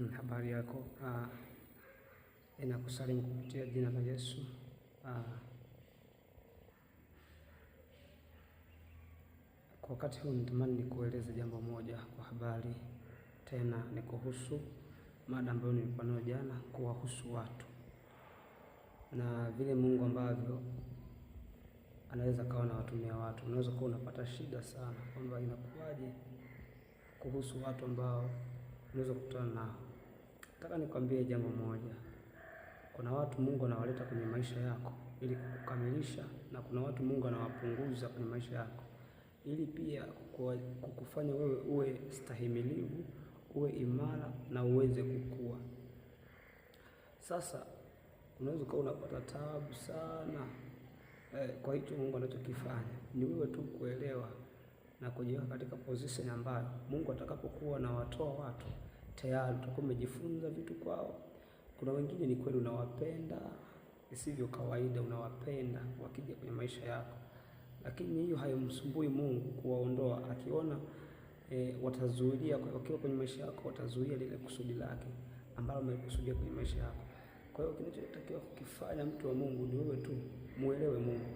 Habari yako. Ninakusalimu kupitia jina la Yesu. Kwa wakati huu nitamani nikueleze jambo moja kwa habari, tena ni kuhusu mada ambayo nilikuwa nayo jana, kuwahusu watu na vile Mungu ambavyo anaweza kawa na watumia watu. Unaweza kuwa unapata shida sana kwamba inakuwaje kuhusu watu ambao unaweza kukutana nao. Nataka nikwambie jambo moja. Kuna watu Mungu anawaleta kwenye maisha yako ili kukukamilisha, na kuna watu Mungu anawapunguza kwenye maisha yako ili pia kukufanya wewe uwe stahimilivu, uwe imara na uweze kukua. Sasa unaweza kuwa unapata taabu sana kwa hicho Mungu anachokifanya. Ni wewe tu kuelewa na kujiweka katika position ambayo Mungu atakapokuwa na watoa watu tayari utakuwa umejifunza vitu kwao. Kuna wengine ni kweli unawapenda isivyo kawaida, unawapenda wakija kwenye maisha yako, lakini hiyo haimsumbui Mungu kuwaondoa. Akiona watazuilia wakiwa kwenye maisha yako, watazuia lile kusudi lake ambalo amekusudia kwenye maisha yako. Kwa hiyo kinachotakiwa kukifanya mtu wa Mungu ni wewe tu muelewe Mungu.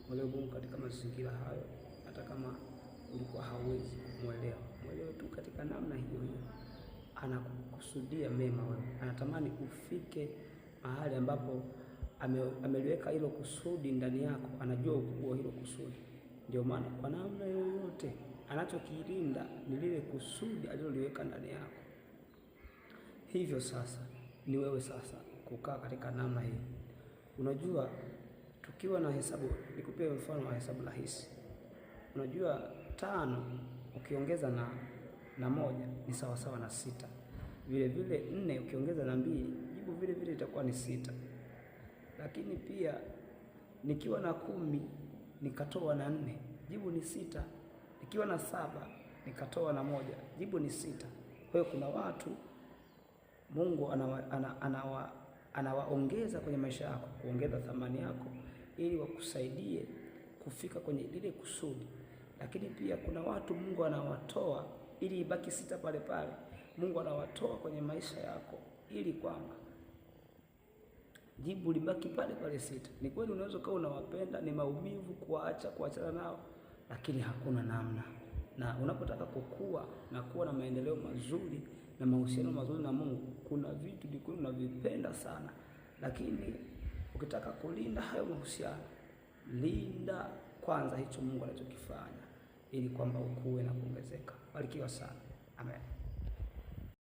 Muelewe Mungu katika mazingira hayo, hata kama ulikuwa hauwezi kumuelewa. Muelewe tu katika namna hiyo hiyo. Anakusudia mema wewe. Anatamani ufike mahali ambapo ameliweka hilo kusudi ndani yako. Anajua ukubwa wa hilo kusudi. Ndio maana kwa namna yoyote anachokilinda ni lile kusudi aliloliweka ndani yako. Hivyo sasa ni wewe sasa kukaa katika namna hii. Unajua, tukiwa na hesabu, nikupie mfano wa hesabu rahisi. Unajua 5 ukiongeza na 1 ni sawasawa na 6. Vile vile 4 ukiongeza na 2, jibu vile vile itakuwa ni 6. Lakini pia nikiwa na 10 nikatoa na 4, jibu ni 6. Nikiwa na 7 nikatoa na 1, jibu ni 6. Kwa hiyo kuna watu Mungu anawaongeza kwenye maisha yako, kuongeza thamani yako ili wakusaidie kufika kwenye lile kusudi. Lakini pia kuna watu Mungu anawatoa ili ibaki 6 pale pale. Mungu anawatoa kwenye maisha yako ili kwamba jibu libaki pale pale 6. Ni kweli unaweza kuwa unawapenda, ni maumivu kuachana nao, lakini hakuna namna. Na unapotaka kukua na kuwa na maendeleo mazuri na mahusiano mazuri na Mungu, kuna vitu vikuu unavipenda sana, lakini ukitaka kulinda hayo mahusiano, linda kwanza hicho Mungu anachokifanya ili kwamba ukue na kuongezeka. Barikiwa sana. Amen.